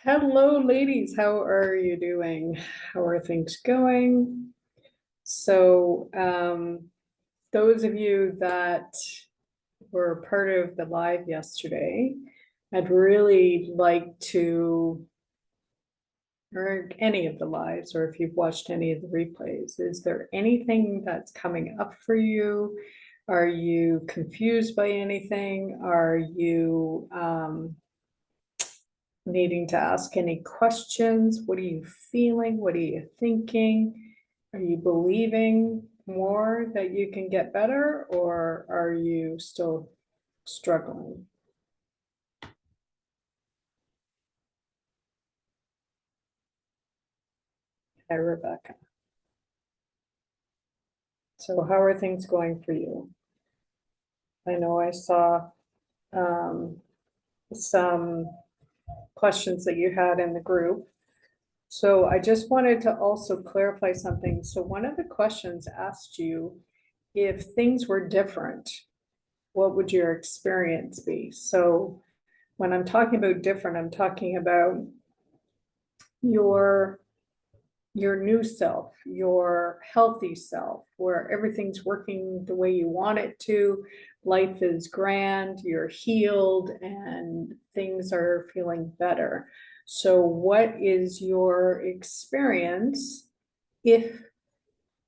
Hello, ladies. How are you doing? How are things going? So, those of you that were part of the live yesterday, I'd really like to, or any of the lives, or if you've watched any of the replays, is there anything that's coming up for you? Are you confused by anything? Are you needing to ask any questions? What are you feeling? What are you thinking? Are you believing more that you can get better, or are you still struggling? Hi, Rebecca. So how are things going for you? I know I saw some questions that you had in the group. So I just wanted to also clarify something. So one of the questions asked you if things were different, what would your experience be? So when I'm talking about different, I'm talking about your your new self, your healthy self, where everything's working the way you want it to, life is grand, you're healed, and things are feeling better. So what is your experience if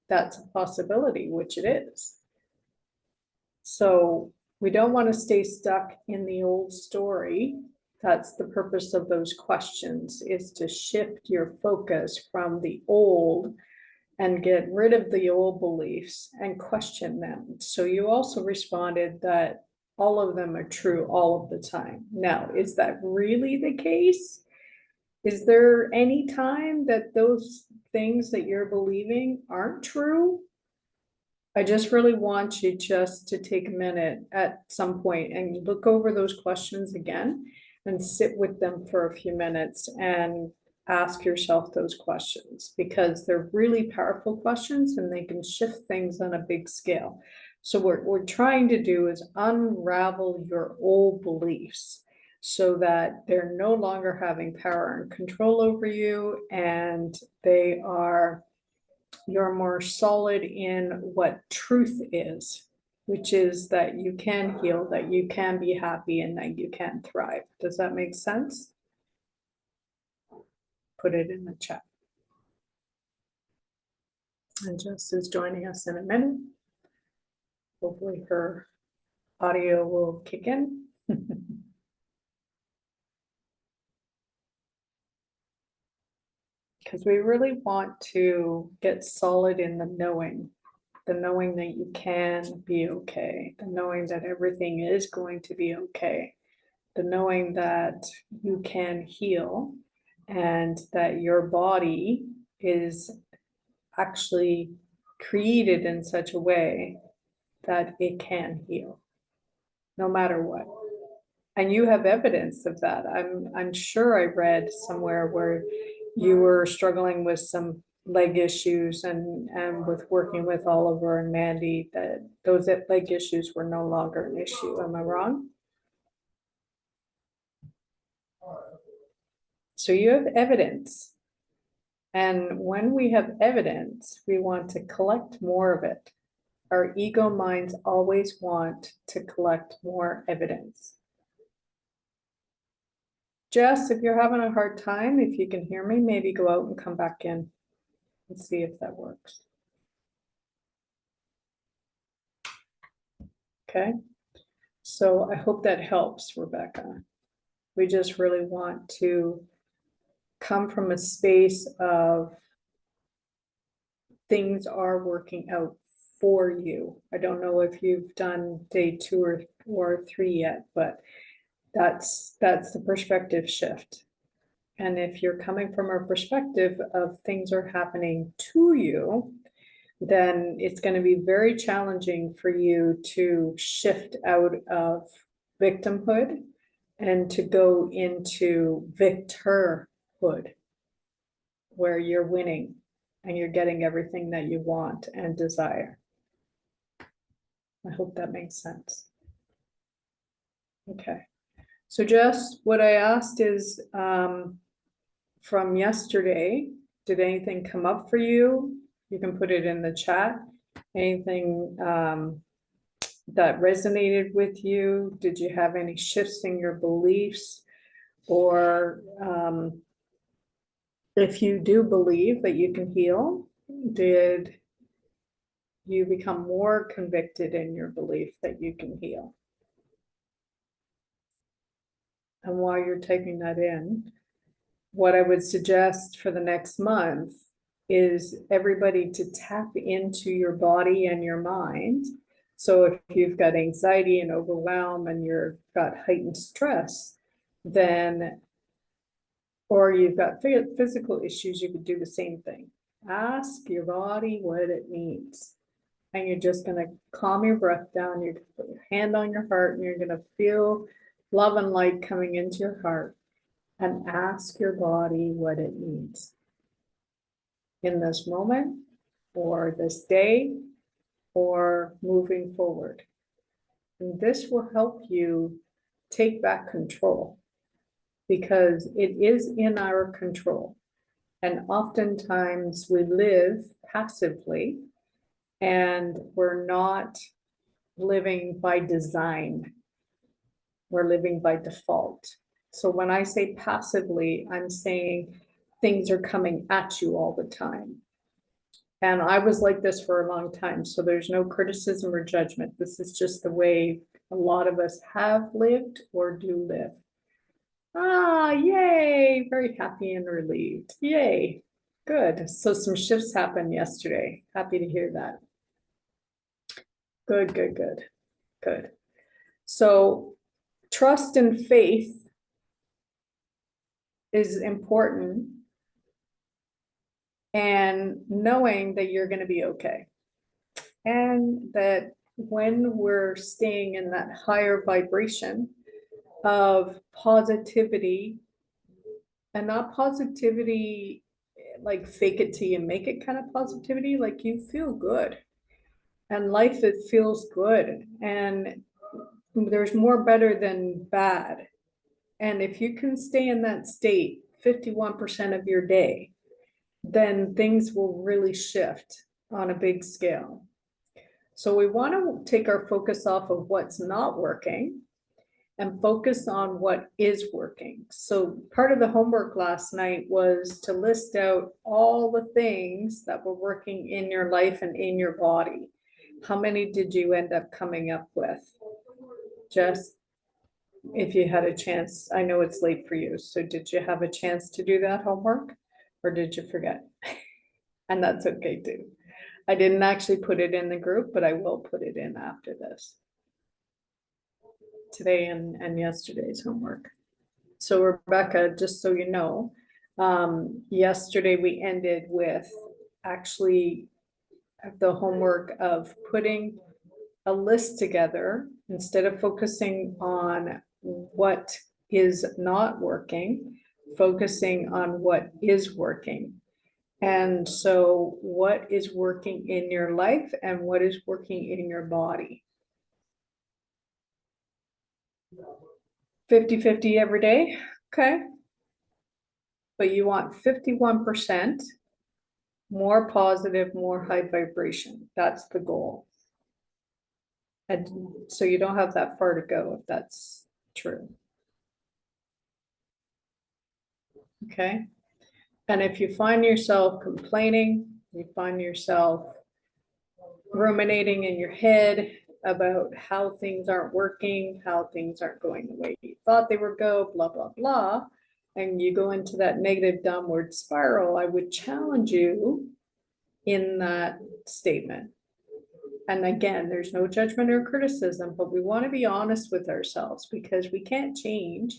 that's a possibility, which it is? So we don't want to stay stuck in the old story. That's the purpose of those questions, is to shift your focus from the old and get rid of the old beliefs and question them. So you also responded that all of them are true all of the time. Now, is that really the case? Is there any time that those things that you're believing aren't true? I just really want you just to take a minute at some point and look over those questions again and sit with them for a few minutes and ask yourself those questions, because they're really powerful questions and they can shift things on a big scale. So what we're trying to do is unravel your old beliefs so that they're no longer having power and control over you, and you're more solid in what truth is, which is that you can heal, that you can be happy, and that you can thrive. Does that make sense? Put it in the chat. And Jess is joining us in a minute. Hopefully her audio will kick in. Because we really want to get solid in the knowing that you can be okay, the knowing that everything is going to be okay, the knowing that you can heal, and that your body is actually created in such a way that it can heal no matter what. And you have evidence of that. I'm sure I read somewhere where you were struggling with some leg issues, and with working with Oliver and Mandy, that those leg issues were no longer an issue. Am I wrong? So you have evidence. And when we have evidence, we want to collect more of it. Our ego minds always want to collect more evidence. Jess, if you're having a hard time, if you can hear me, maybe go out and come back in and see if that works. Okay, so I hope that helps, Rebecca. We just really want to come from a space of things are working out for you. I don't know if you've done day 2 or 3 yet, but that's the perspective shift. And if you're coming from a perspective of things are happening to you, then it's going to be very challenging for you to shift out of victimhood and to go into victorhood, where you're winning and you're getting everything that you want and desire. I hope that makes sense. Okay. So just what I asked is, from yesterday, did anything come up for you? You can put it in the chat. Anything that resonated with you? Did you have any shifts in your beliefs? Or if you do believe that you can heal, did you become more convicted in your belief that you can heal? And while you're typing that in, what I would suggest for the next month is everybody to tap into your body and your mind. So if you've got anxiety and overwhelm and you've got heightened stress, then, or you've got physical issues, you could do the same thing. Ask your body what it needs. And you're just going to calm your breath down. You're going to put your hand on your heart and you're going to feel love and light coming into your heart, and ask your body what it needs in this moment or this day or moving forward. And this will help you take back control, because it is in our control. And oftentimes we live passively and we're not living by design. We're living by default. So when I say passively, I'm saying things are coming at you all the time. And I was like this for a long time. So there's no criticism or judgment. This is just the way a lot of us have lived or do live. Ah, yay. Very happy and relieved. Yay. Good. So some shifts happened yesterday. Happy to hear that. Good, good, good, good. So trust and faith is important, and knowing that you're going to be okay. And that when we're staying in that higher vibration of positivity, and not positivity like fake it till you make it kind of positivity, like you feel good and life, it feels good, and there's more better than bad. And if you can stay in that state 51% of your day, then things will really shift on a big scale. So we want to take our focus off of what's not working and focus on what is working. So part of the homework last night was to list out all the things that were working in your life and in your body. How many did you end up coming up with? Just if you had a chance. I know it's late for you, so did you have a chance to do that homework, or did you forget? And that's okay too. I didn't actually put it in the group, but I will put it in after this. Today and yesterday's homework. So Rebecca, just so you know, yesterday we ended with actually the homework of putting a list together instead of focusing on what is not working, focusing on what is working. And so what is working in your life and what is working in your body? 50-50 every day. Okay. But you want 51% more positive, more high vibration. That's the goal. And so you don't have that far to go if that's true. Okay. And if you find yourself complaining, you find yourself ruminating in your head about how things aren't working, how things aren't going the way you thought they would go, blah, blah, blah, and you go into that negative downward spiral, I would challenge you in that statement. And again, there's no judgment or criticism, but we want to be honest with ourselves, because we can't change,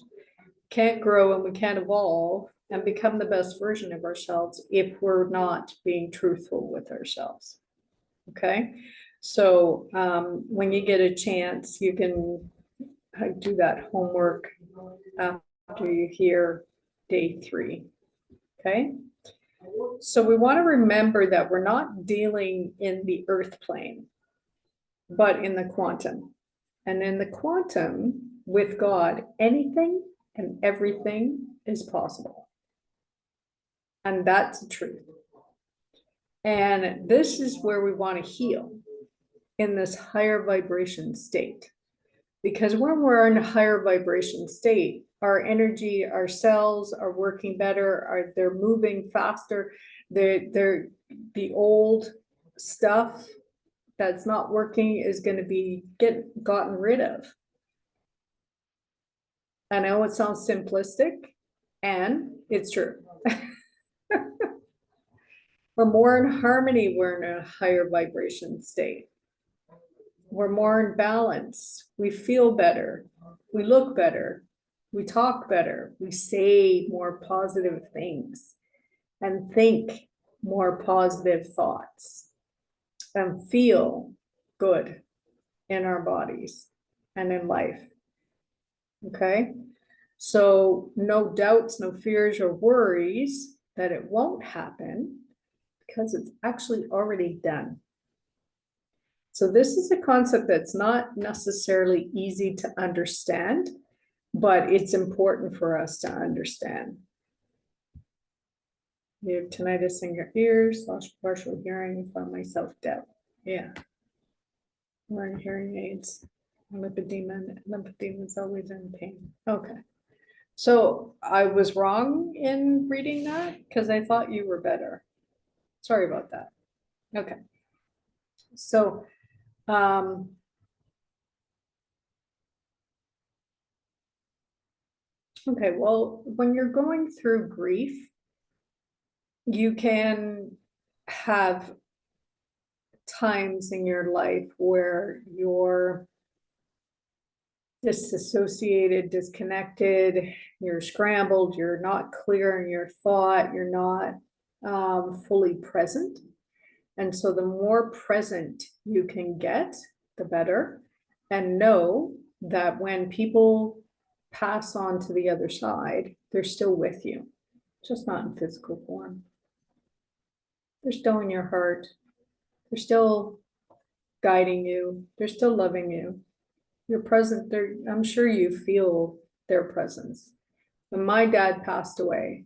can't grow, and we can't evolve and become the best version of ourselves if we're not being truthful with ourselves. Okay. So when you get a chance, you can do that homework after you hear day 3. Okay. So we want to remember that we're not dealing in the earth plane, but in the quantum. And in the quantum with God, anything and everything is possible. And that's the truth. And this is where we want to heal, in this higher vibration state. Because when we're in a higher vibration state, our energy, our cells are working better, they're moving faster. They're the old stuff that's not working is going to be gotten rid of. I know it sounds simplistic, and it's true. We're more in harmony, we're in a higher vibration state. We're more in balance. We feel better. We look better. We talk better. We say more positive things and think more positive thoughts and feel good in our bodies and in life. Okay? So no doubts, no fears or worries that it won't happen, because it's actually already done. So this is a concept that's not necessarily easy to understand, but it's important for us to understand. You have tinnitus in your ears, lost partial hearing from my self-doubt. Yeah. Wearing hearing aids. Lymphedema is always in pain. Okay. So I was wrong in reading that because I thought you were better. Sorry about that. Okay. So okay, well, when you're going through grief, you can have times in your life where you're disassociated, disconnected, you're scrambled, you're not clear in your thought, you're not fully present. And so the more present you can get, the better. And know that when people pass on to the other side, they're still with you, just not in physical form. They're still in your heart. They're still guiding you. They're still loving you. You're present there. I'm sure you feel their presence. When my dad passed away,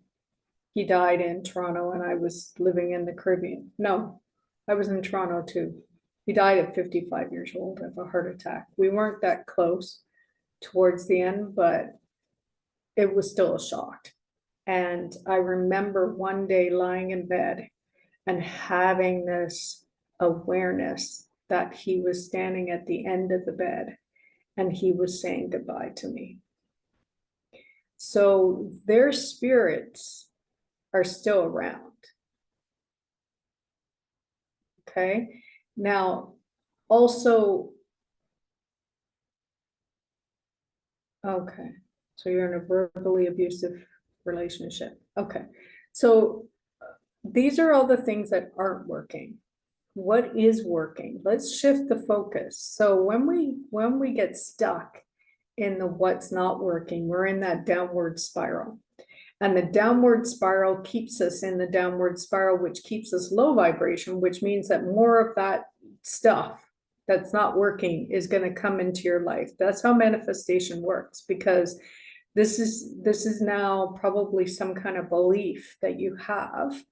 he died in Toronto and I was living in the Caribbean. No, I was in Toronto too. He died at 55 years old of a heart attack. We weren't that close towards the end, but it was still a shock. And I remember one day lying in bed and having this awareness that he was standing at the end of the bed and he was saying goodbye to me. So their spirits are still around. Okay. Now, also, okay. So you're in a verbally abusive relationship. Okay. So these are all the things that aren't working. What is working? Let's shift the focus. So when we get stuck in the what's not working, we're in that downward spiral. And the downward spiral keeps us in the downward spiral, which keeps us low vibration, which means that more of that stuff that's not working is going to come into your life. That's how manifestation works, because this is now probably some kind of belief that you have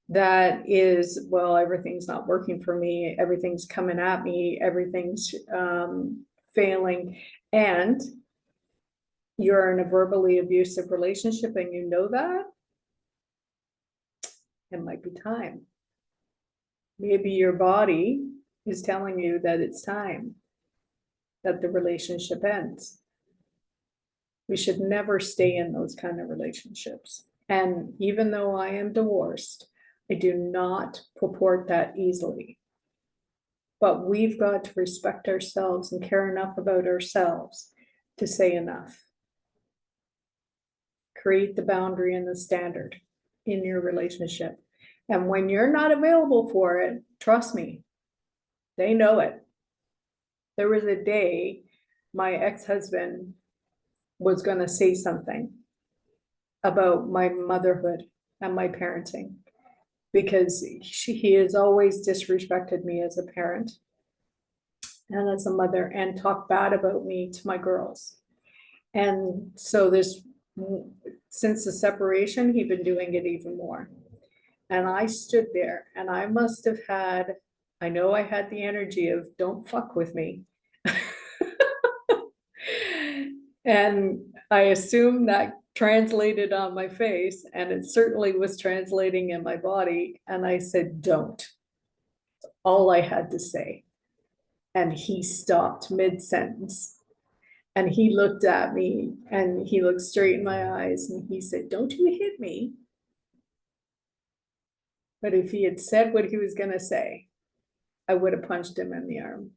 that is, well, everything's not working for me, everything's coming at me, everything's failing, and you're in a verbally abusive relationship and you know that, it might be time. Maybe your body is telling you that it's time that the relationship ends. We should never stay in those kind of relationships. And even though I am divorced, I do not purport that easily. But we've got to respect ourselves and care enough about ourselves to say enough. Create the boundary and the standard in your relationship. And when you're not available for it, trust me, they know it. There was a day my ex-husband was going to say something about my motherhood and my parenting, because he has always disrespected me as a parent and as a mother and talked bad about me to my girls. And so since the separation, he's been doing it even more. And I stood there and I must have had, I know I had the energy of don't fuck with me. And I assume that translated on my face, and it certainly was translating in my body. And I said, don't. All I had to say. And he stopped mid-sentence. And he looked at me and he looked straight in my eyes and he said, don't you hit me. But if he had said what he was going to say, I would have punched him in the arm.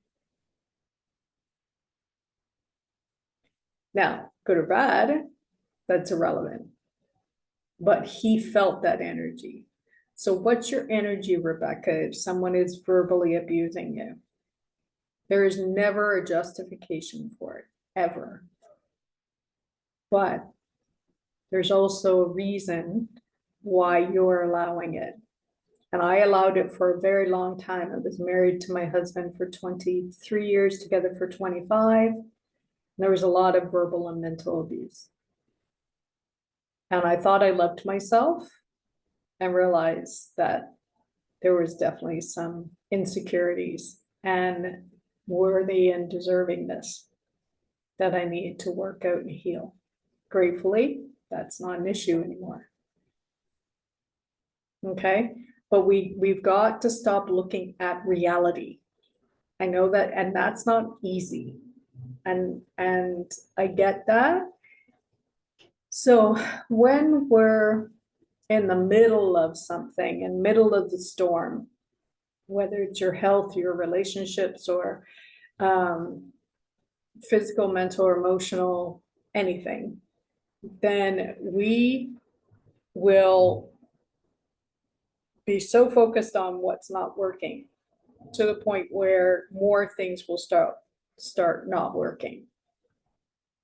Now, good or bad, that's irrelevant. But he felt that energy. So what's your energy, Rebecca, if someone is verbally abusing you? There is never a justification for it, ever. But there's also a reason why you're allowing it. And I allowed it for a very long time. I was married to my husband for 23 years, together for 25. There was a lot of verbal and mental abuse. And I thought I loved myself and realized that there was definitely some insecurities and worthy and deservingness that I needed to work out and heal. Gratefully, that's not an issue anymore. Okay, but we've got to stop looking at reality. I know that, and that's not easy. And I get that. So when we're in the middle of something, in middle of the storm, whether it's your health, your relationships, or physical, mental, or emotional, anything, then we will be so focused on what's not working to the point where more things will start not working.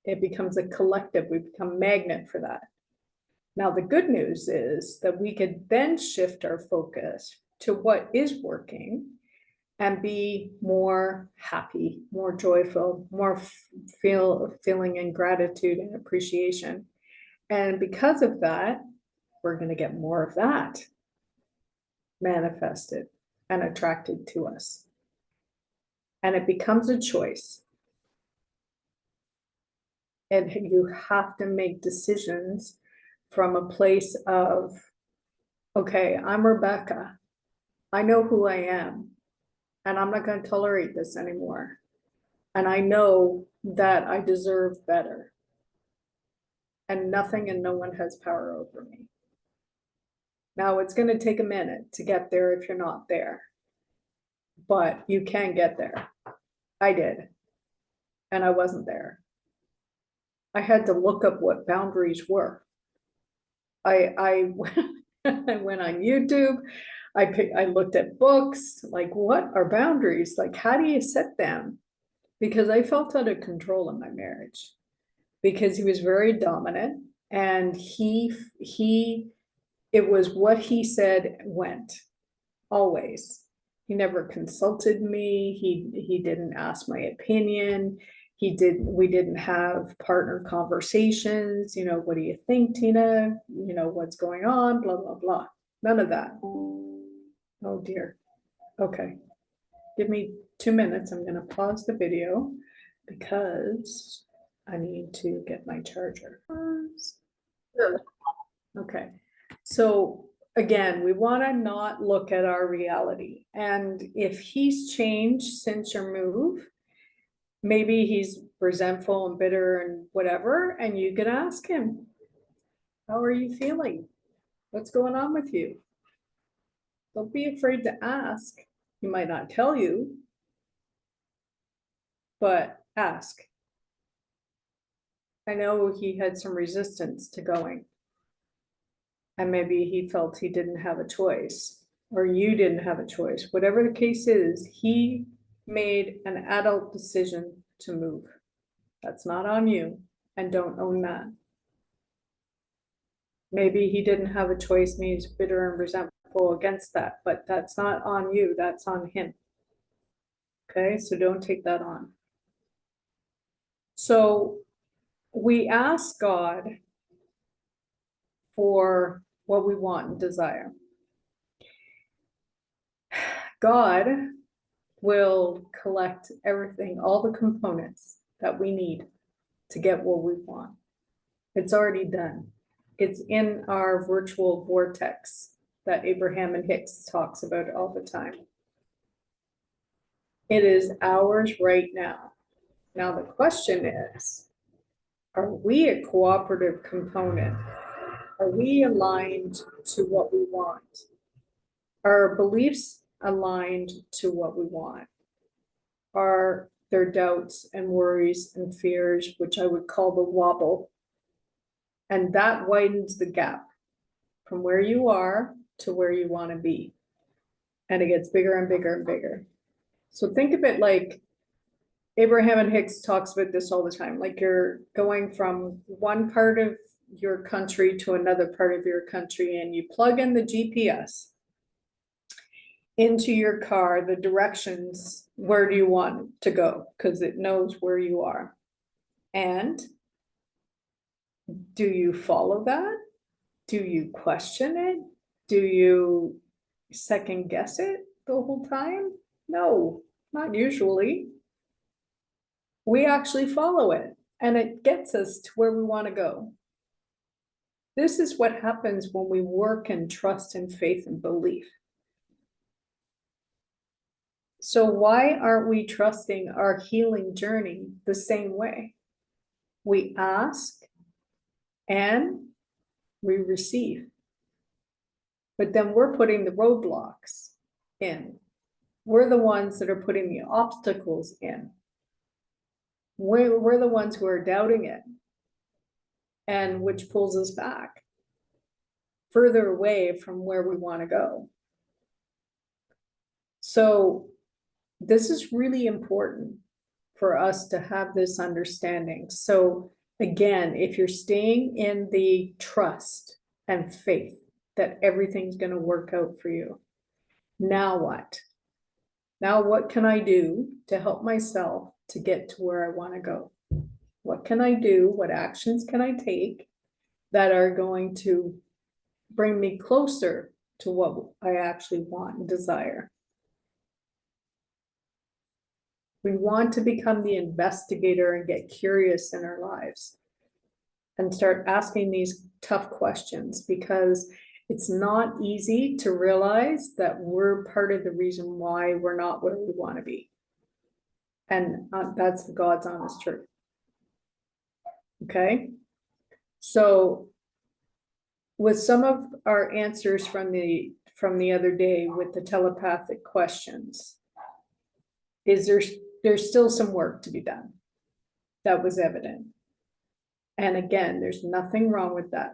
It becomes a collective. We become a magnet for that. Now, the good news is that we could then shift our focus to what is working and be more happy, more joyful, more feeling in gratitude and appreciation. And because of that, we're going to get more of that manifested and attracted to us. And it becomes a choice. And you have to make decisions from a place of, okay, I'm Rebecca. I know who I am, and I'm not going to tolerate this anymore. And I know that I deserve better. And nothing and no one has power over me. Now, it's going to take a minute to get there if you're not there. But you can get there. I did. And I wasn't there. I had to look up what boundaries were. I went on YouTube. I looked at books, like what are boundaries? Like, how do you set them? Because I felt out of control in my marriage because he was very dominant and it was what he said went always. He never consulted me. He didn't ask my opinion. We didn't have partner conversations. You know, what do you think, Tina? You know, what's going on? Blah, blah, blah. None of that. Oh dear. Okay. Give me 2 minutes. I'm going to pause the video because I need to get my charger. Sure. Okay. So again, we want to not look at our reality. And if he's changed since your move, maybe he's resentful and bitter and whatever, and you can ask him, how are you feeling? What's going on with you? Don't be afraid to ask. He might not tell you, but ask. I know he had some resistance to going. And maybe he felt he didn't have a choice, or you didn't have a choice. Whatever the case is, he made an adult decision to move. That's not on you, and don't own that. Maybe he didn't have a choice and he's bitter and resentful against that, but that's not on you, that's on him. Okay, so don't take that on. So we ask God for what we want and desire. God will collect everything, all the components that we need to get what we want. It's already done. It's in our virtual vortex that Abraham and Hicks talks about all the time. It is ours right now. Now the question is, are we a cooperative component? Are we aligned to what we want? Are our beliefs aligned to what we want? Are there doubts and worries and fears, which I would call the wobble? And that widens the gap from where you are to where you want to be. And it gets bigger and bigger and bigger. So think of it like Abraham and Hicks talks about this all the time. Like you're going from one part of your country to another part of your country, and you plug in the GPS into your car, the directions, where do you want to go? Because it knows where you are. And do you follow that? Do you question it? Do you second guess it the whole time? No, not usually. We actually follow it, and it gets us to where we want to go. This is what happens when we work in trust and faith and belief. So why aren't we trusting our healing journey the same way? We ask and we receive. But then we're putting the roadblocks in. We're the ones that are putting the obstacles in. We're the ones who are doubting it, and which pulls us back further away from where we want to go. So this is really important for us to have this understanding. So again, if you're staying in the trust and faith that everything's going to work out for you, now what? Now what can I do to help myself to get to where I want to go? What can I do? What actions can I take that are going to bring me closer to what I actually want and desire? We want to become the investigator and get curious in our lives and start asking these tough questions, because it's not easy to realize that we're part of the reason why we're not where we want to be. And that's the God's honest truth. Okay. So with some of our answers from the other day with the telepathic questions, there's still some work to be done. That was evident. And again, there's nothing wrong with that.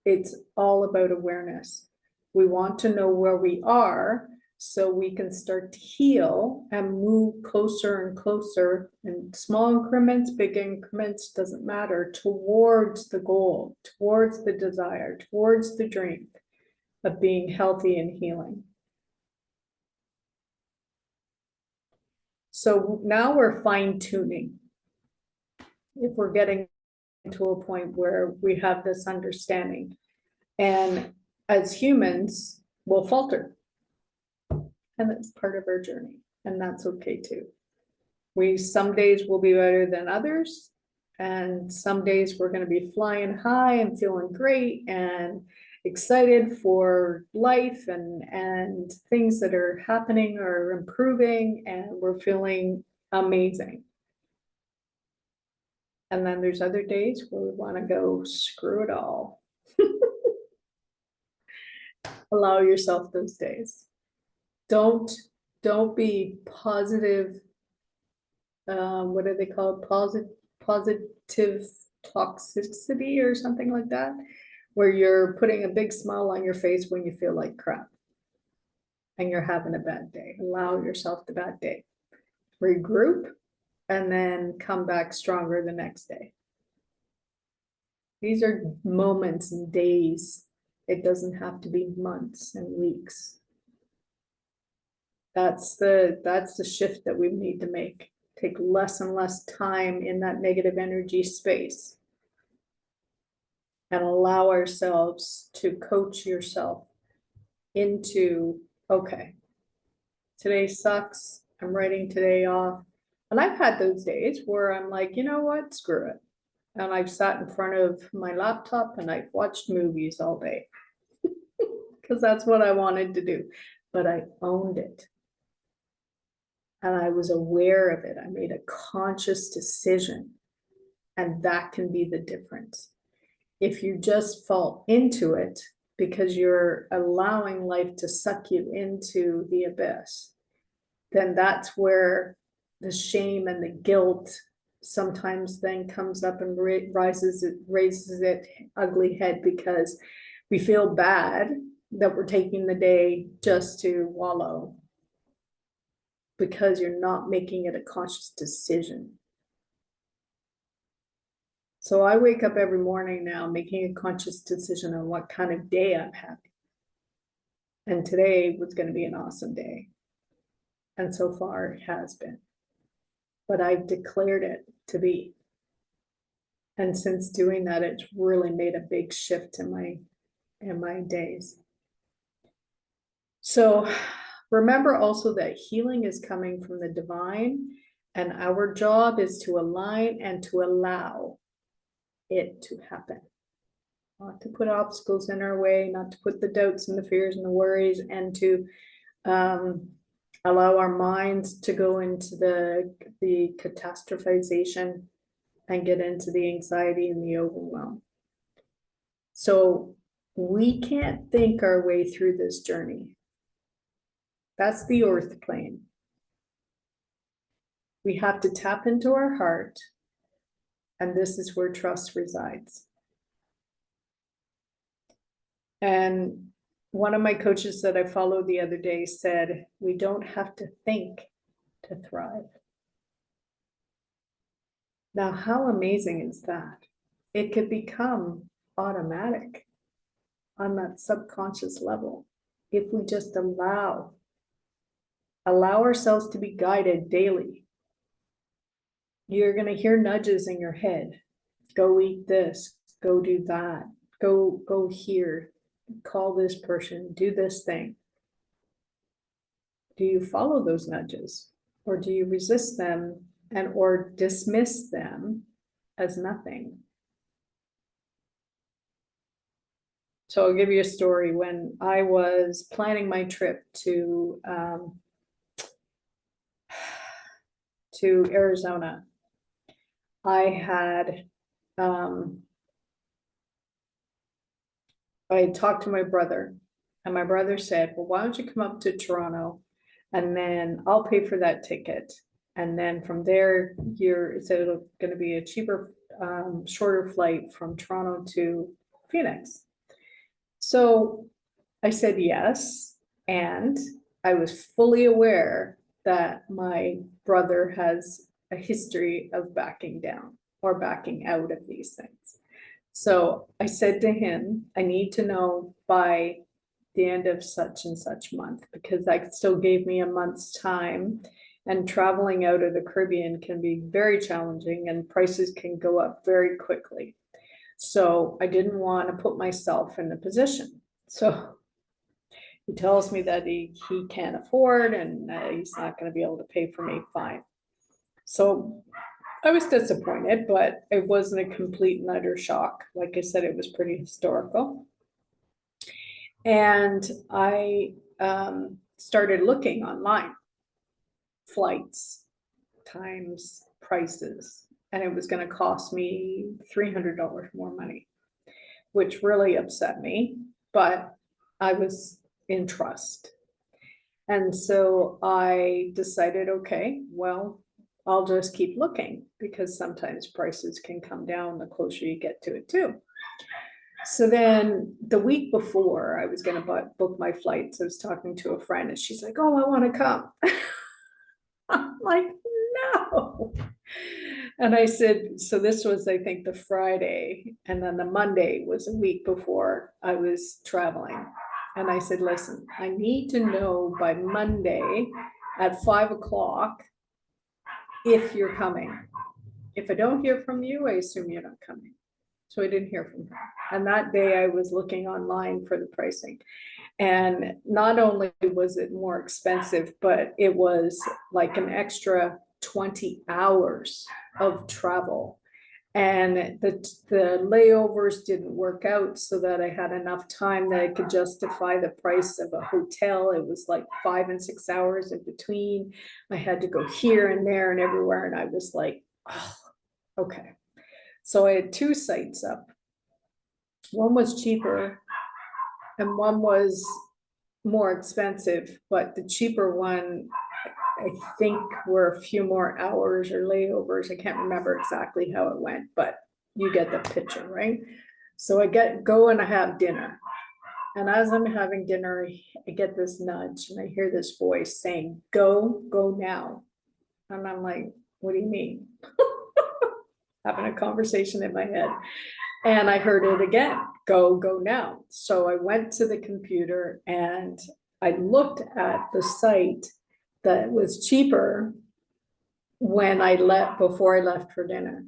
It's all about awareness. We want to know where we are so we can start to heal and move closer and closer in small increments, big increments, doesn't matter, towards the goal, towards the desire, towards the dream of being healthy and healing. So now we're fine-tuning. If we're getting to a point where we have this understanding, and as humans, we'll falter. And that's part of our journey, and that's okay too. Some days will be better than others, and some days we're going to be flying high and feeling great and excited for life and things that are happening or improving, and we're feeling amazing. And then there's other days where we want to go screw it all. Allow yourself those days. Don't be positive. What are they called? Positive toxicity or something like that, where you're putting a big smile on your face when you feel like crap and you're having a bad day. Allow yourself the bad day. Regroup and then come back stronger the next day. These are moments and days. It doesn't have to be months and weeks. That's the shift that we need to make. Take less and less time in that negative energy space and allow ourselves to coach yourself into, okay, today sucks. I'm writing today off. And I've had those days where I'm like, you know what, screw it. And I've sat in front of my laptop and I've watched movies all day because that's what I wanted to do. But I owned it. And I was aware of it. I made a conscious decision. And that can be the difference. If you just fall into it because you're allowing life to suck you into the abyss, then that's where the shame and the guilt sometimes then comes up and raises it ugly head, because we feel bad that we're taking the day just to wallow because you're not making it a conscious decision. So I wake up every morning now making a conscious decision on what kind of day I'm having. And today was going to be an awesome day. And so far it has been. But I've declared it to be. And since doing that, it's really made a big shift in my days. So remember also that healing is coming from the divine, and our job is to align and to allow it to happen. Not to put obstacles in our way, not to put the doubts and the fears and the worries, and to allow our minds to go into the catastrophization and get into the anxiety and the overwhelm. So we can't think our way through this journey. That's the earth plane. We have to tap into our heart, and this is where trust resides. And one of my coaches that I followed the other day said, we don't have to think to thrive. Now, how amazing is that? It could become automatic on that subconscious level if we just allow ourselves to be guided daily. You're going to hear nudges in your head. Go eat this, go do that, go here, call this person, do this thing. Do you follow those nudges, or do you resist them and or dismiss them as nothing? So I'll give you a story. When I was planning my trip to Arizona, I had I talked to my brother, and my brother said, well, why don't you come up to Toronto, and then I'll pay for that ticket. And then from there, it's going to be a cheaper, shorter flight from Toronto to Phoenix. So I said yes. And I was fully aware that my brother has a history of backing down or backing out of these things. So I said to him, I need to know by the end of such and such month, because that still gave me a month's time. And traveling out of the Caribbean can be very challenging, and prices can go up very quickly. So I didn't want to put myself in a position. So he tells me that he can't afford, and he's not going to be able to pay for me. Fine. So I was disappointed, but it wasn't a complete and utter shock. Like I said, it was pretty historical. And I started looking online, flights, times, prices, and it was going to cost me $300 more money, which really upset me, but I was in trust. And so I decided, okay, well, I'll just keep looking, because sometimes prices can come down the closer you get to it too. So then the week before I was going to book my flights, I was talking to a friend, and she's like, oh, I want to come. I'm like, no. And I said, so this was, I think, the Friday, and then the Monday was a week before I was traveling. And I said, listen, I need to know by Monday at 5:00 if you're coming. If I don't hear from you, I assume you're not coming. So I didn't hear from her. And that day I was looking online for the pricing. And not only was it more expensive, but it was like an extra 20 hours of travel. And the layovers didn't work out so that I had enough time that I could justify the price of a hotel. It was like 5 and 6 hours in between. I had to go here and there and everywhere. And I was like, oh, okay. So I had two sites up. One was cheaper and one was more expensive, but the cheaper one, I think, were a few more hours or layovers. I can't remember exactly how it went, but you get the picture, right? So I go and I have dinner. And as I'm having dinner, I get this nudge and I hear this voice saying, go now. And I'm like, what do you mean? Having a conversation in my head. And I heard it again, go now. So I went to the computer and I looked at the site that was cheaper when I left, before I left for dinner.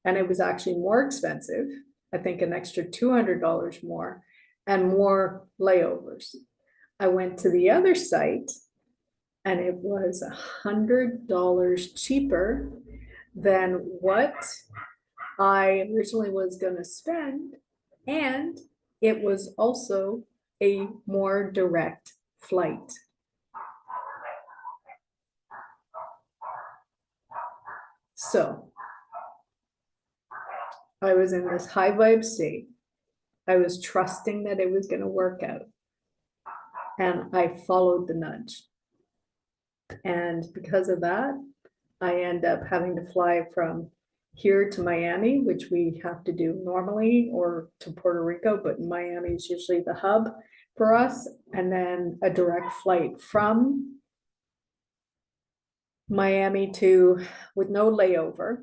And it was actually more expensive, I think an extra $200 more, and more layovers. I went to the other site and it was $100 cheaper than what I originally was going to spend. And it was also a more direct flight. So I was in this high vibe state. I was trusting that it was going to work out. And I followed the nudge. And because of that, I end up having to fly from here to Miami, which we have to do normally, or to Puerto Rico, but Miami is usually the hub for us. And then a direct flight from Miami to, with no layover,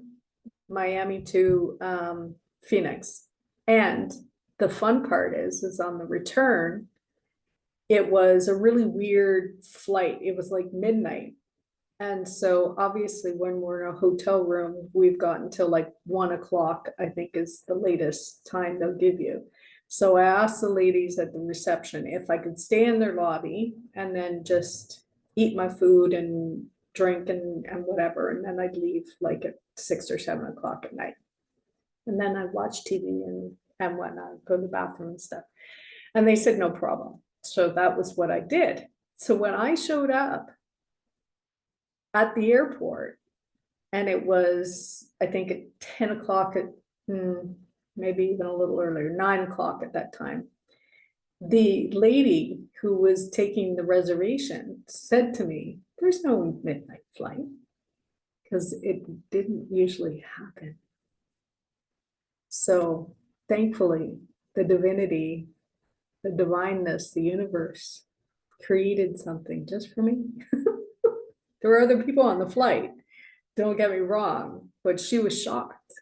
Miami to Phoenix. And the fun part is on the return, it was a really weird flight. It was like midnight. And so obviously when we're in a hotel room, we've got until like 1 o'clock, I think is the latest time they'll give you. So I asked the ladies at the reception if I could stay in their lobby and then just eat my food and drink and whatever. And then I'd leave like at 6 or 7 o'clock at night. And then I'd watch TV and whatnot, go to the bathroom and stuff. And they said, no problem. So that was what I did. So when I showed up at the airport, and it was, I think at 10 o'clock at, maybe even a little earlier, 9 o'clock at that time, the lady who was taking the reservation said to me, there's no midnight flight, because it didn't usually happen. So thankfully, the divinity, the divineness, the universe created something just for me. There were other people on the flight, don't get me wrong, but she was shocked.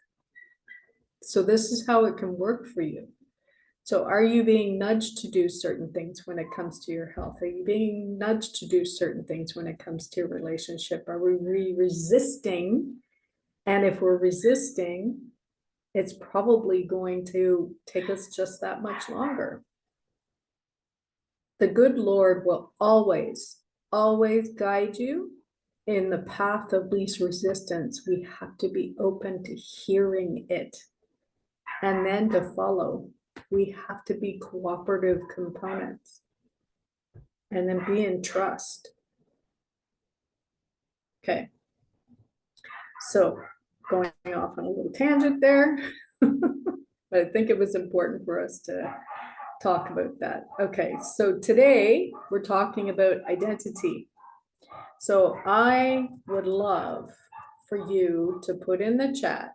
So this is how it can work for you. So are you being nudged to do certain things when it comes to your health? Are you being nudged to do certain things when it comes to your relationship? Are we resisting? And if we're resisting, it's probably going to take us just that much longer. The good Lord will always guide you in the path of least resistance. We have to be open to hearing it and then to follow. We have to be cooperative components and then be in trust. Okay. So going off on a little tangent there, but I think it was important for us to talk about that. Okay, so today we're talking about identity. So I would love for you to put in the chat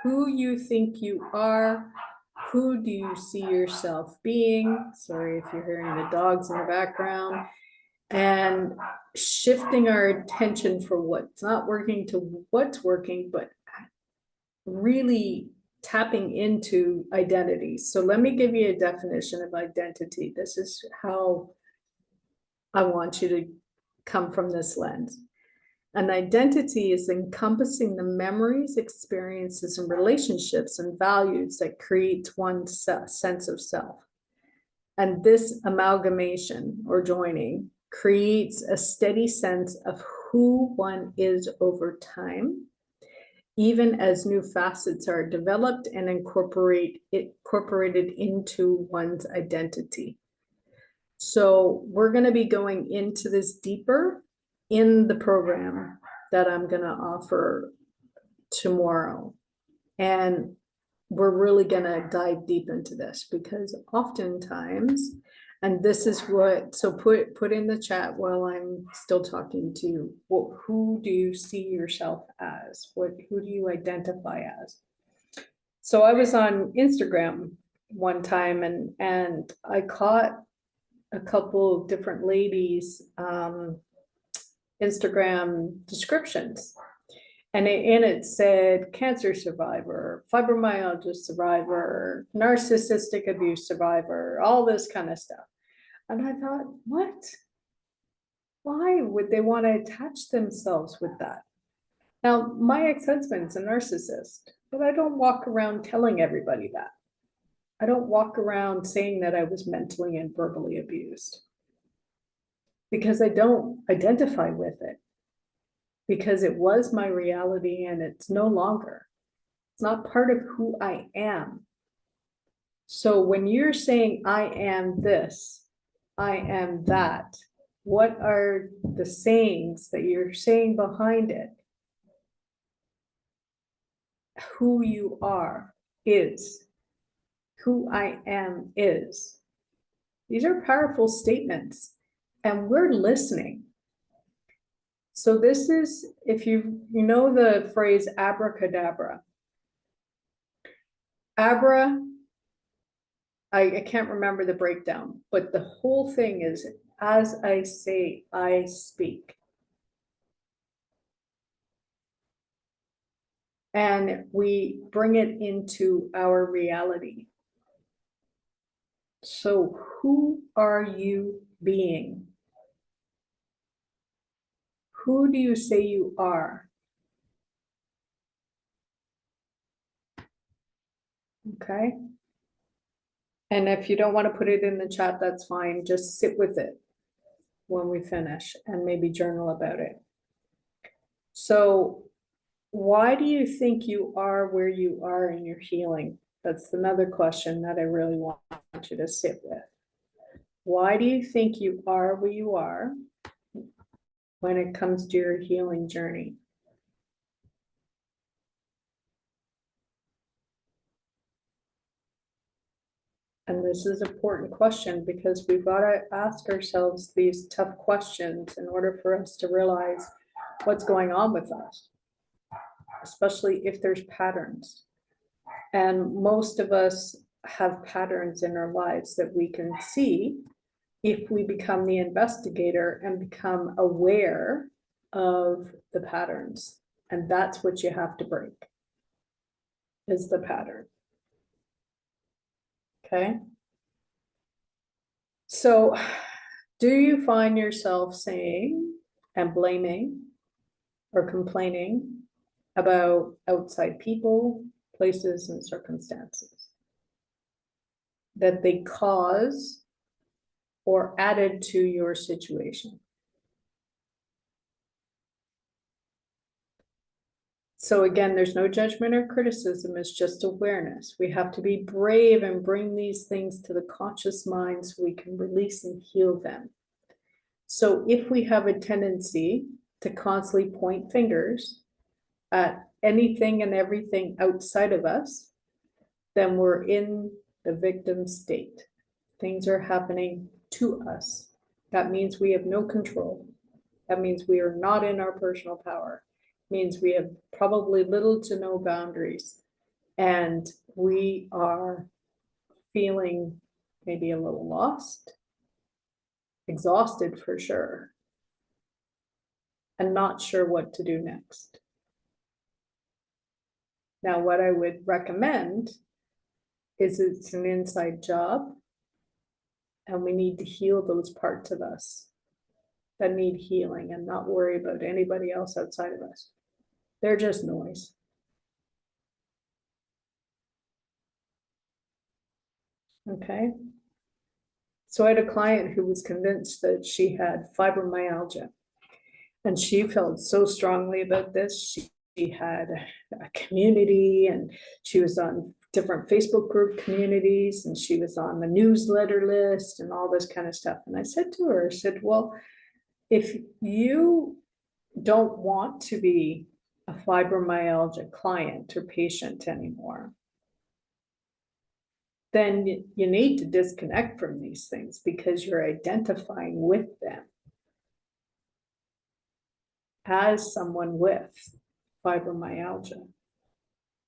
who you think you are, who do you see yourself being? Sorry if you're hearing the dogs in the background. And shifting our attention from what's not working to what's working, but really tapping into identity. So let me give you a definition of identity. This is how I want you to come from this lens. An identity is encompassing the memories, experiences, and relationships and values that create one's sense of self. And this amalgamation or joining creates a steady sense of who one is over time, even as new facets are developed and incorporated into one's identity. So we're going to be going into this deeper in the program that I'm going to offer tomorrow. And we're really going to dive deep into this, because oftentimes, and this is what, so put in the chat while I'm still talking to you, who do you see yourself as? Who do you identify as? So I was on Instagram one time, and I caught a couple of different ladies' Instagram descriptions. And it said cancer survivor, fibromyalgia survivor, narcissistic abuse survivor, all this kind of stuff. And I thought, what? Why would they want to attach themselves with that? Now, my ex-husband's a narcissist, but I don't walk around telling everybody that. I don't walk around saying that I was mentally and verbally abused, because I don't identify with it, because it was my reality and it's no longer. It's not part of who I am. So when you're saying I am this, I am that, what are the sayings that you're saying behind it? Who you are is. Who I am is. These are powerful statements, and we're listening. So this is, if you know the phrase abracadabra. Abra, I can't remember the breakdown, but the whole thing is, as I say, I speak. And we bring it into our reality. So who are you being? Who do you say you are? Okay. And if you don't want to put it in the chat, that's fine. Just sit with it when we finish and maybe journal about it. So why do you think you are where you are in your healing? That's another question that I really want you to sit with. Why do you think you are where you are when it comes to your healing journey? And this is an important question, because we've got to ask ourselves these tough questions in order for us to realize what's going on with us, especially if there's patterns. And most of us have patterns in our lives that we can see if we become the investigator and become aware of the patterns. And that's what you have to break, is the pattern. Okay. So do you find yourself saying and blaming or complaining about outside people, places, and circumstances that they cause or added to your situation? So again, there's no judgment or criticism, it's just awareness. We have to be brave and bring these things to the conscious mind so we can release and heal them. So if we have a tendency to constantly point fingers at anything and everything outside of us, then we're in the victim state. Things are happening to us. That means we have no control. That means we are not in our personal power. Means we have probably little to no boundaries, and we are feeling maybe a little lost, exhausted for sure, and not sure what to do next. Now, what I would recommend is it's an inside job, and we need to heal those parts of us that need healing and not worry about anybody else outside of us. They're just noise. Okay. So I had a client who was convinced that she had fibromyalgia. And she felt so strongly about this. She had a community, and she was on different Facebook group communities, and she was on the newsletter list and all this kind of stuff. And I said to her, I said, well, if you don't want to be a fibromyalgia client or patient anymore, then you need to disconnect from these things because you're identifying with them as someone with fibromyalgia.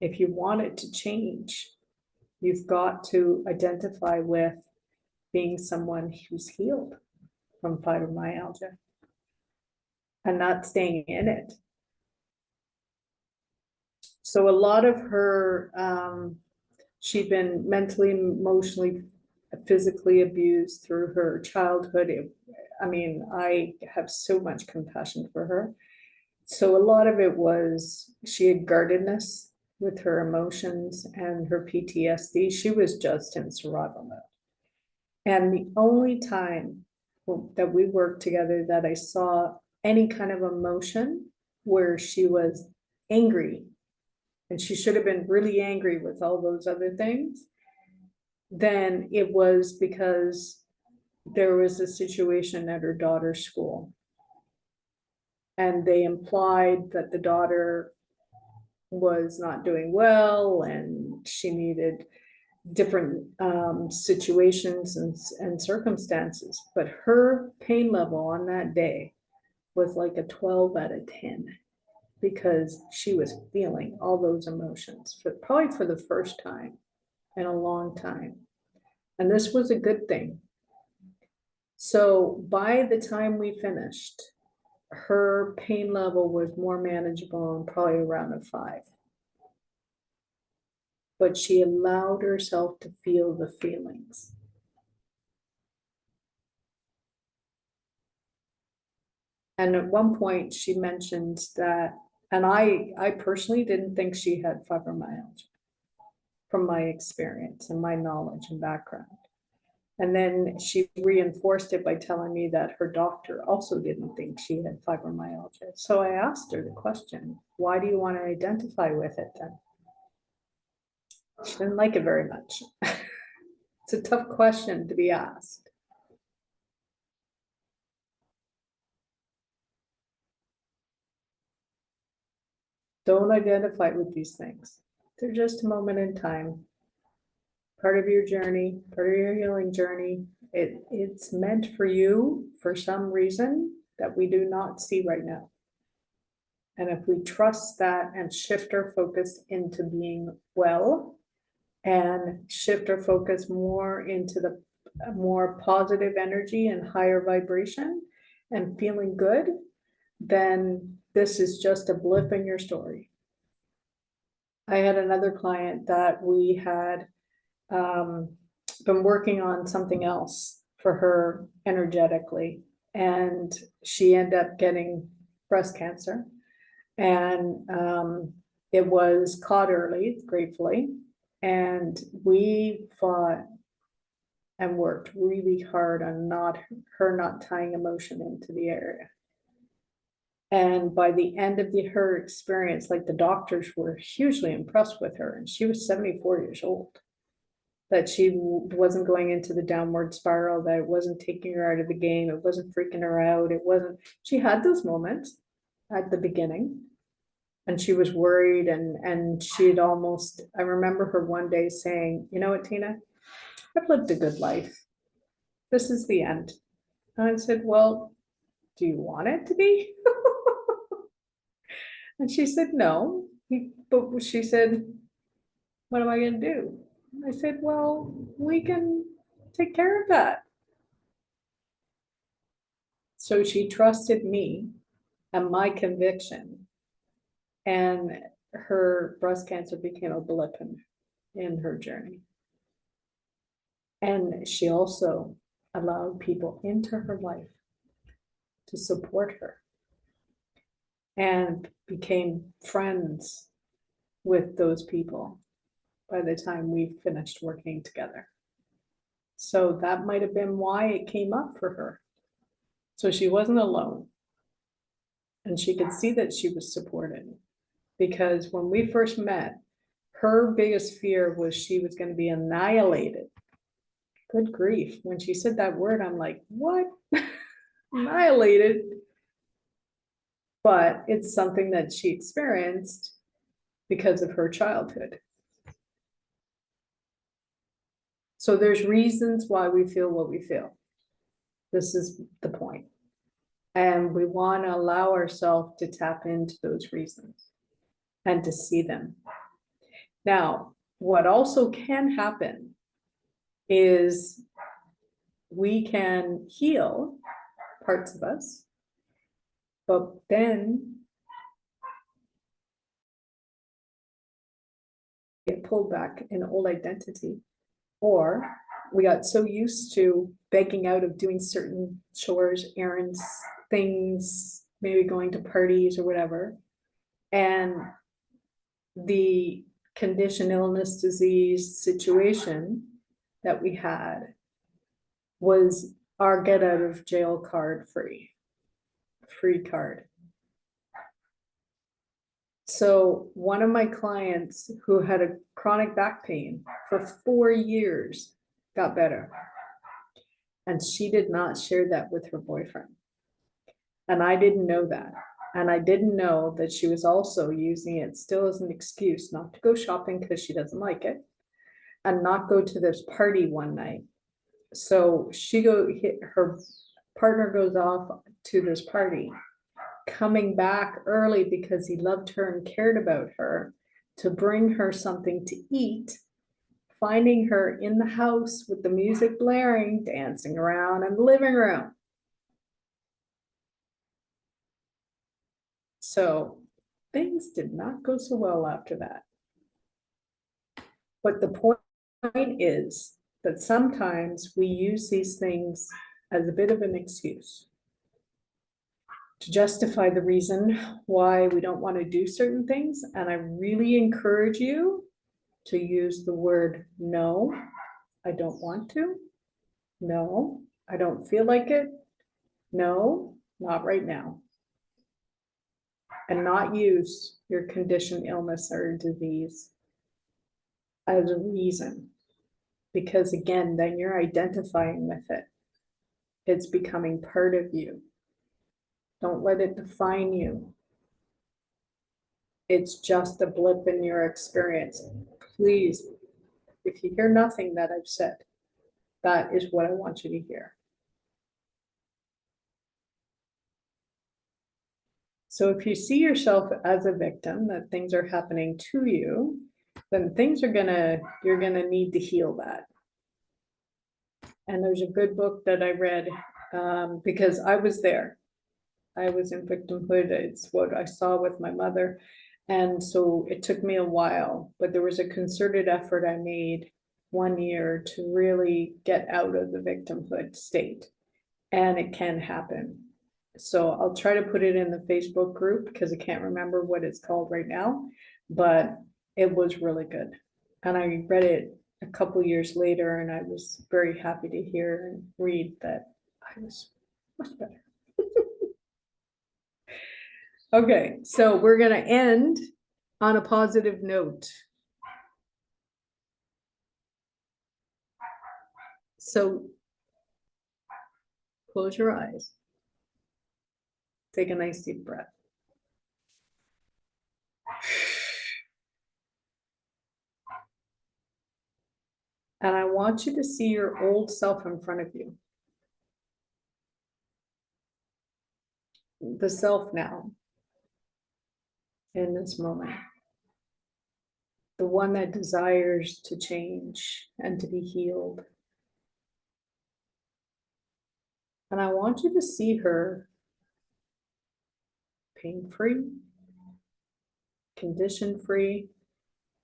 If you want it to change, you've got to identify with being someone who's healed from fibromyalgia and not staying in it. So a lot of her, she'd been mentally, emotionally, physically abused through her childhood. I have so much compassion for her. So a lot of it was she had guardedness with her emotions and her PTSD. She was just in survival mode. And the only time that we worked together that I saw any kind of emotion where she was angry, and she should have been really angry with all those other things, then it was because there was a situation at her daughter's school. And they implied that the daughter was not doing well and she needed different situations and circumstances. But her pain level on that day was like a 12 out of 10 because she was feeling all those emotions probably for the first time in a long time. And this was a good thing. So by the time we finished, her pain level was more manageable and probably around a 5. But she allowed herself to feel the feelings. And at one point she mentioned that, and I personally didn't think she had fibromyalgia from my experience and my knowledge and background. And then she reinforced it by telling me that her doctor also didn't think she had fibromyalgia. So I asked her the question, why do you want to identify with it then? She didn't like it very much. It's a tough question to be asked. Don't identify with these things. They're just a moment in time. Part of your journey, part of your healing journey. It's meant for you for some reason that we do not see right now. And if we trust that and shift our focus into being well and shift our focus more into the more positive energy and higher vibration and feeling good, then this is just a blip in your story. I had another client that we had been working on something else for her energetically, and she ended up getting breast cancer. And it was caught early, gratefully. And we fought and worked really hard on her not tying emotion into the area. And by the end of her experience, like the doctors were hugely impressed with her, and she was 74 years old, that she wasn't going into the downward spiral, that it wasn't taking her out of the game, it wasn't freaking her out, she had those moments at the beginning, and she was worried, and she'd almost, I remember her one day saying, you know what, Tina, I've lived a good life. This is the end. And I said, well, do you want it to be? And she said, no. But she said, what am I going to do? I said, well, we can take care of that. So she trusted me and my conviction, and her breast cancer became a blip in her journey. And she also allowed people into her life to support her and became friends with those people by the time we finished working together. So that might have been why it came up for her. So she wasn't alone. And she could see that she was supported. Because when we first met, her biggest fear was she was going to be annihilated. Good grief. When she said that word, I'm like, what? Annihilated. But it's something that she experienced because of her childhood. So there's reasons why we feel what we feel. This is the point. And we want to allow ourselves to tap into those reasons and to see them. Now, what also can happen is we can heal parts of us, but then get pulled back in old identity, or we got so used to begging out of doing certain chores, errands, things, maybe going to parties or whatever. And the condition, illness, disease situation that we had was our get out of jail card free card. So one of my clients who had a chronic back pain for 4 years got better. And she did not share that with her boyfriend. And I didn't know that. And I didn't know that she was also using it still as an excuse not to go shopping because she doesn't like it, and not go to this party one night. So her partner goes off to this party, coming back early because he loved her and cared about her, to bring her something to eat, finding her in the house with the music blaring, dancing around in the living room. So things did not go so well after that. But the point is that sometimes we use these things as a bit of an excuse to justify the reason why we don't want to do certain things. And I really encourage you to use the word no, I don't want to. No, I don't feel like it. No, not right now. And not use your condition, illness, or disease as a reason. Because again, then you're identifying with it. It's becoming part of you. Don't let it define you. It's just a blip in your experience. Please, if you hear nothing that I've said, that is what I want you to hear. So if you see yourself as a victim, that things are happening to you, then you're gonna need to heal that. And there's a good book that I read, because I was there. I was in victimhood. It's what I saw with my mother. And so it took me a while, but there was a concerted effort I made 1 year to really get out of the victimhood state. And it can happen. So I'll try to put it in the Facebook group because I can't remember what it's called right now, but it was really good. And I read it a couple years later, and I was very happy to hear and read that I was much better. Okay, so we're gonna end on a positive note. So close your eyes. Take a nice deep breath. And I want you to see your old self in front of you. The self now, in this moment. The one that desires to change and to be healed. And I want you to see her pain-free, condition-free,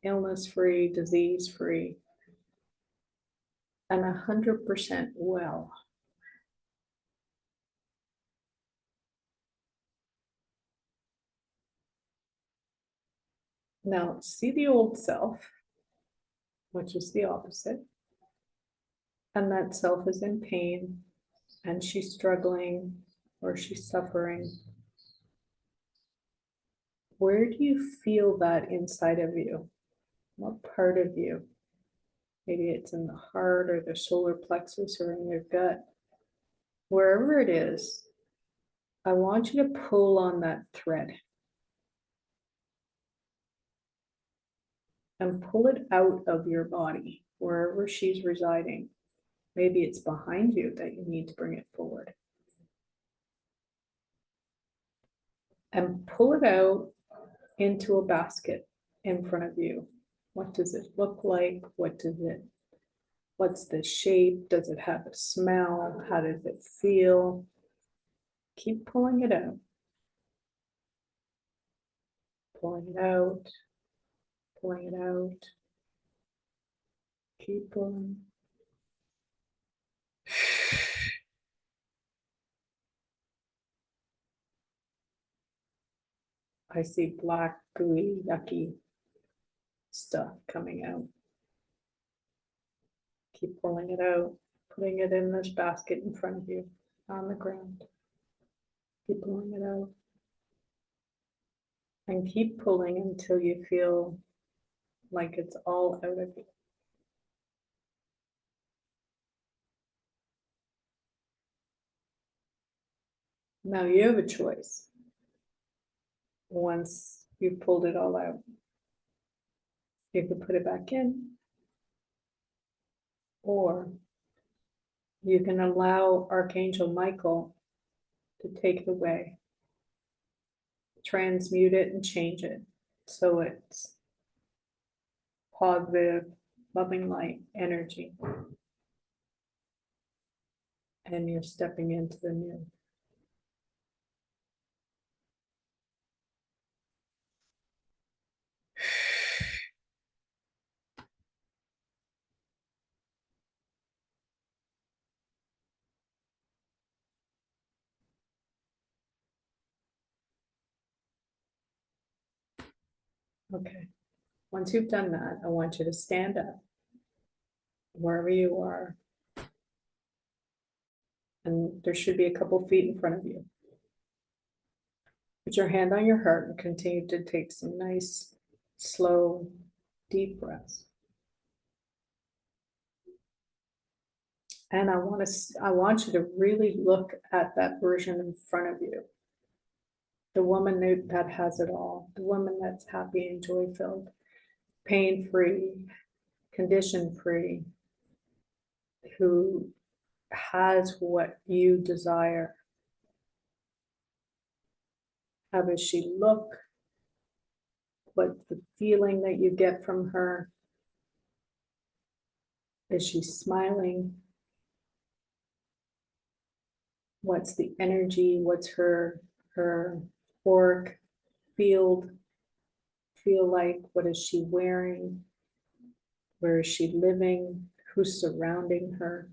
illness-free, disease-free, and 100% well. Now, see the old self, which is the opposite. and that self is in pain and she's struggling or she's suffering, where do you feel that inside of you? What part of you? Maybe it's in the heart or the solar plexus or in your gut. Wherever it is, I want you to pull on that thread and pull it out of your body, wherever she's residing. Maybe it's behind you that you need to bring it forward. And pull it out into a basket in front of you. What does it look like? What's the shape? Does it have a smell? How does it feel? Keep pulling it out. Pulling it out. Pulling it out. Keep pulling. I see black, gooey, yucky stuff coming out. Keep pulling it out, putting it in this basket in front of you on the ground. Keep pulling it out. And keep pulling until you feel like it's all out of you. Now you have a choice. Once you've pulled it all out, you can put it back in, or you can allow Archangel Michael to take it away, transmute it and change it so it's positive, loving light energy. And you're stepping into the new. Okay. Once you've done that, I want you to stand up wherever you are. And there should be a couple feet in front of you. Put your hand on your heart and continue to take some nice, slow, deep breaths. And I want you to really look at that version in front of you. The woman that has it all, the woman that's happy and joy-filled, pain-free, condition-free, who has what you desire. How does she look? What's the feeling that you get from her? Is she smiling? What's the energy? What's her auric field feel like? What is she wearing? Where is she living? Who's surrounding her?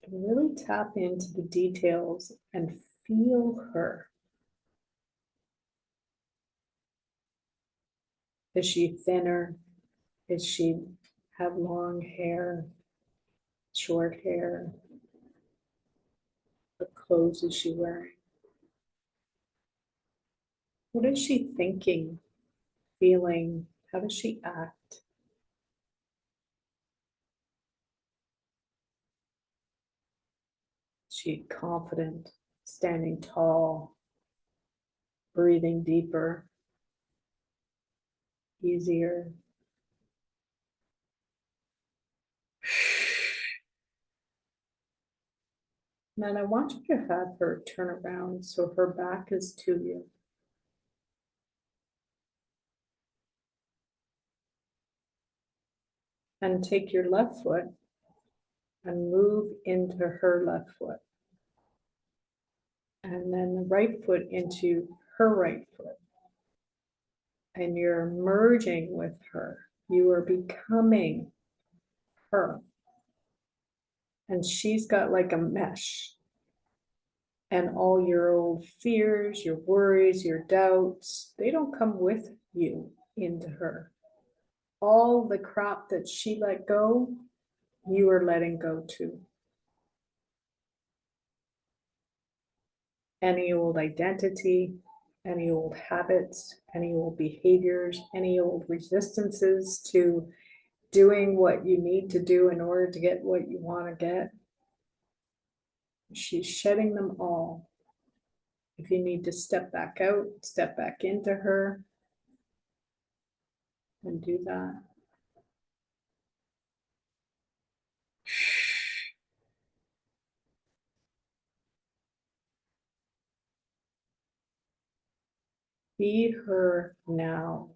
And really tap into the details and feel her. Is she thinner? Is she have long hair, short hair? What clothes is she wearing? What is she thinking, feeling? How does she act? Is she confident, standing tall, breathing deeper, easier? And then I want you to have her turn around so her back is to you. And take your left foot and move into her left foot. And then the right foot into her right foot. And you're merging with her. You are becoming her. And she's got like a mesh. And all your old fears, your worries, your doubts, they don't come with you into her. All the crap that she let go, you are letting go to. Any old identity, any old habits, any old behaviors, any old resistances to doing what you need to do in order to get what you want to get. She's shedding them all. If you need to step back out, step back into her and do that. Be her now.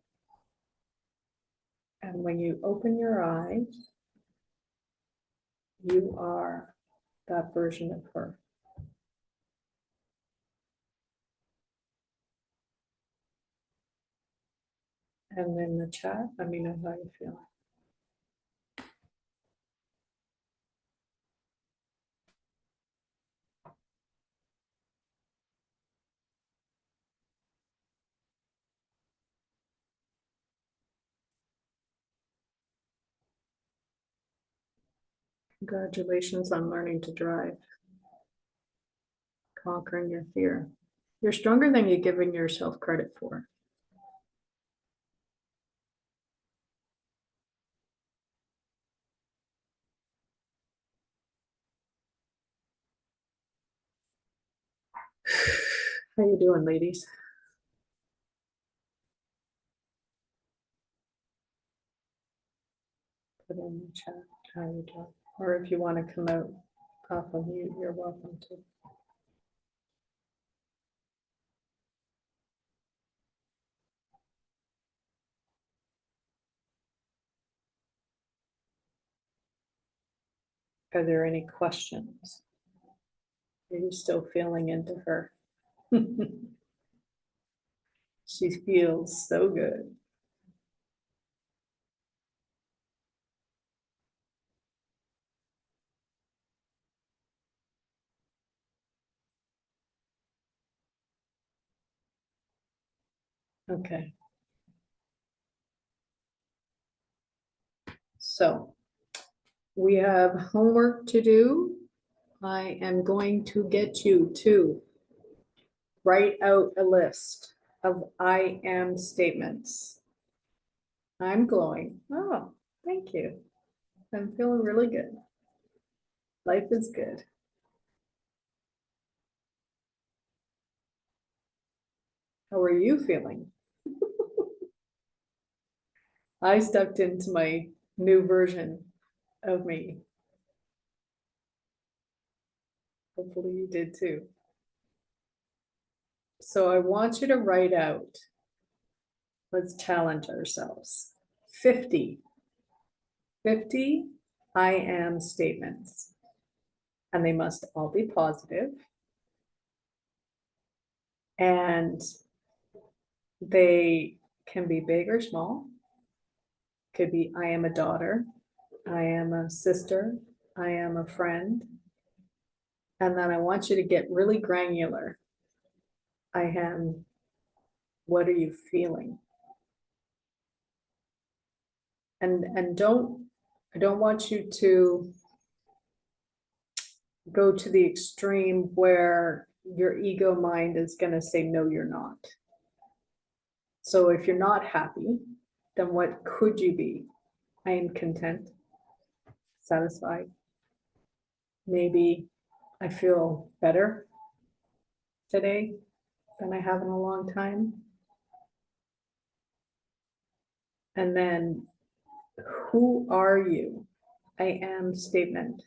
And when you open your eyes, you are that version of her. And in the chat, let me know how you feel. Congratulations on learning to drive, conquering your fear. You're stronger than you're giving yourself credit for. How you doing, ladies? Put in the chat how you doing. Or if you want to come out off of mute, you're welcome to. Are there any questions? Are you still feeling into her? She feels so good. Okay. So we have homework to do. I am going to get you to write out a list of I am statements. I'm glowing. Oh, thank you. I'm feeling really good. Life is good. How are you feeling? I stepped into my new version of me. Hopefully you did too. So I want you to write out, let's challenge ourselves, 50 I am statements. And they must all be positive. And they can be big or small. Could be, I am a daughter, I am a sister, I am a friend. And then I want you to get really granular. I am, what are you feeling? And I don't want you to go to the extreme where your ego mind is going to say, no, you're not. So if you're not happy, then what could you be? I am content, satisfied. Maybe I feel better today than I have in a long time. And then, who are you? I am statement.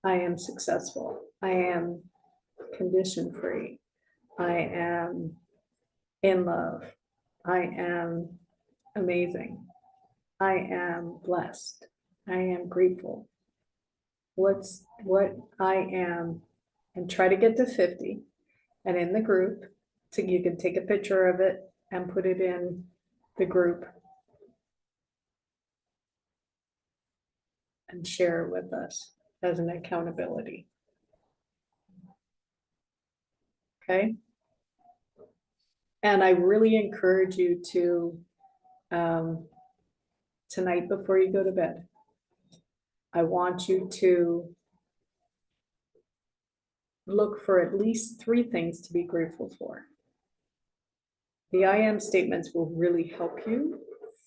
I am successful. I am condition free. I am in love. I am amazing. I am blessed. I am grateful. What I am, and try to get to 50. And in the group, so you can take a picture of it and put it in the group and share it with us as an accountability. Okay. And I really encourage you to, tonight before you go to bed, I want you to look for at least 3 things to be grateful for. The I am statements will really help you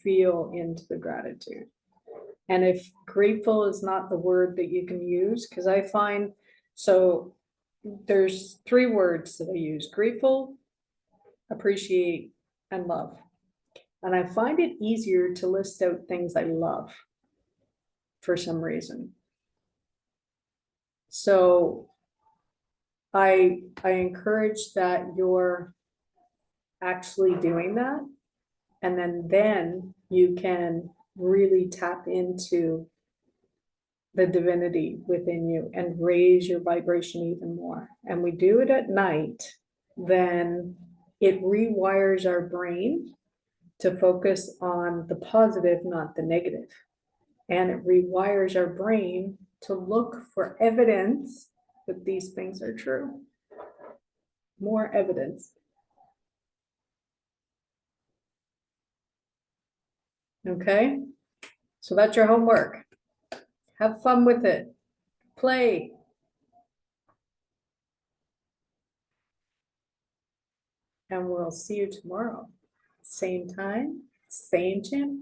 feel into the gratitude. And if grateful is not the word that you can use, because I find, so there's 3 words that I use: grateful, appreciate, and love. And I find it easier to list out things I love for some reason. So I encourage that you're actually doing that. And then you can really tap into the divinity within you and raise your vibration even more. And we do it at night, then it rewires our brain to focus on the positive, not the negative. And it rewires our brain to look for evidence that these things are true. More evidence. Okay, so that's your homework. Have fun with it. Play. And we'll see you tomorrow. Same time, same channel.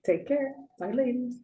Take care. Bye, ladies.